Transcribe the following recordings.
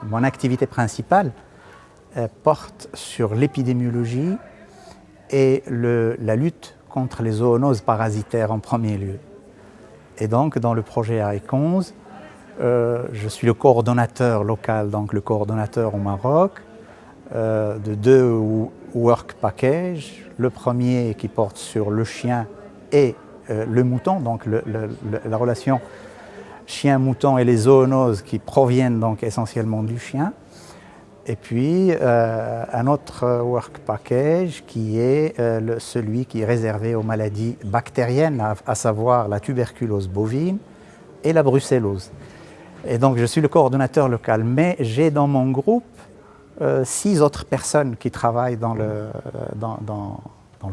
Mon activité principale porte sur l'épidémiologie et la lutte contre les zoonoses parasitaires en premier lieu. Et donc, dans le projet AECONS, je suis le coordonnateur local, donc le coordonnateur au Maroc, de deux work packages. Le premier qui porte sur le chien et le mouton, donc la relation chien-mouton et les zoonoses qui proviennent donc essentiellement du chien. Et puis un autre work package qui est celui qui est réservé aux maladies bactériennes, à savoir la tuberculose bovine et la brucellose. Et donc je suis le coordonnateur local, mais j'ai dans mon groupe 6 autres personnes qui travaillent dans le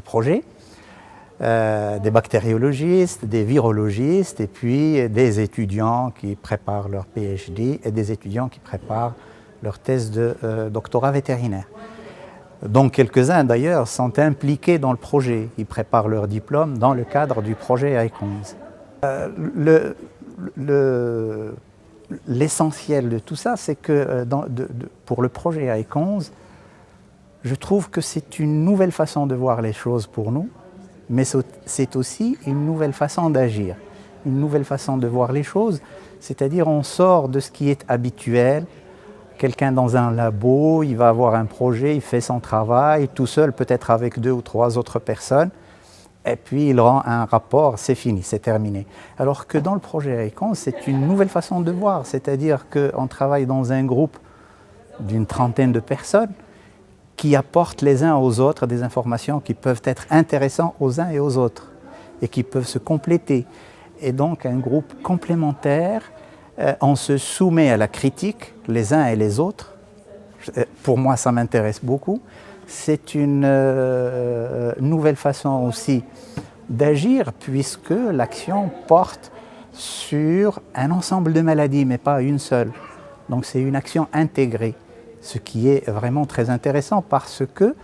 projet. Des bactériologistes, des virologistes et puis des étudiants qui préparent leur PhD et des étudiants qui préparent leur thèse de doctorat vétérinaire. Donc quelques-uns d'ailleurs sont impliqués dans le projet, ils préparent leur diplôme dans le cadre du projet AECONS. L'essentiel de tout ça, c'est que pour le projet AECONS, je trouve que c'est une nouvelle façon de voir les choses pour nous, mais c'est aussi une nouvelle façon d'agir, une nouvelle façon de voir les choses, c'est-à-dire on sort de ce qui est habituel. Quelqu'un dans un labo, il va avoir un projet, il fait son travail, tout seul, peut-être avec 2 ou 3 autres personnes, et puis il rend un rapport, c'est fini, c'est terminé. Alors que dans le projet AECONS, c'est une nouvelle façon de voir, c'est-à-dire qu'on travaille dans un groupe d'une trentaine de personnes qui apportent les uns aux autres des informations qui peuvent être intéressantes aux uns et aux autres et qui peuvent se compléter. Et donc un groupe complémentaire, on se soumet à la critique les uns et les autres. Pour moi, ça m'intéresse beaucoup. C'est une nouvelle façon aussi d'agir puisque l'action porte sur un ensemble de maladies, mais pas une seule. Donc c'est une action intégrée, ce qui est vraiment très intéressant parce que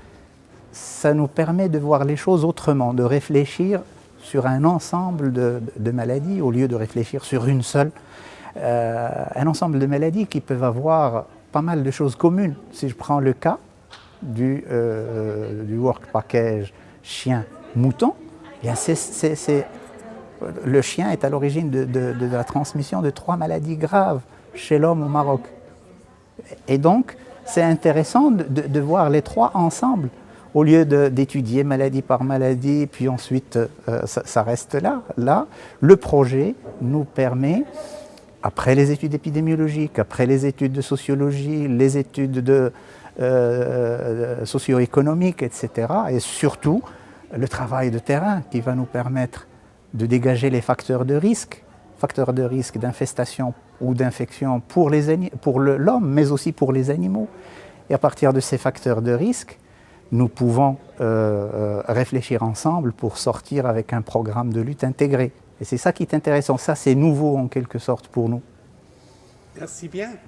ça nous permet de voir les choses autrement, de réfléchir sur un ensemble de maladies au lieu de réfléchir sur une seule. Un ensemble de maladies qui peuvent avoir pas mal de choses communes. Si je prends le cas du work package chien-mouton, le chien est à l'origine de la transmission de 3 maladies graves chez l'homme au Maroc. Et donc, c'est intéressant de voir les 3 ensemble, au lieu d'étudier maladie par maladie, puis ensuite ça reste là. Là, le projet nous permet, après les études épidémiologiques, après les études de sociologie, les études socio-économiques, etc., et surtout le travail de terrain qui va nous permettre de dégager les facteurs de risque d'infestation ou d'infection pour l'homme, mais aussi pour les animaux. Et à partir de ces facteurs de risque, nous pouvons réfléchir ensemble pour sortir avec un programme de lutte intégré. Et c'est ça qui est intéressant, ça c'est nouveau en quelque sorte pour nous. Merci bien.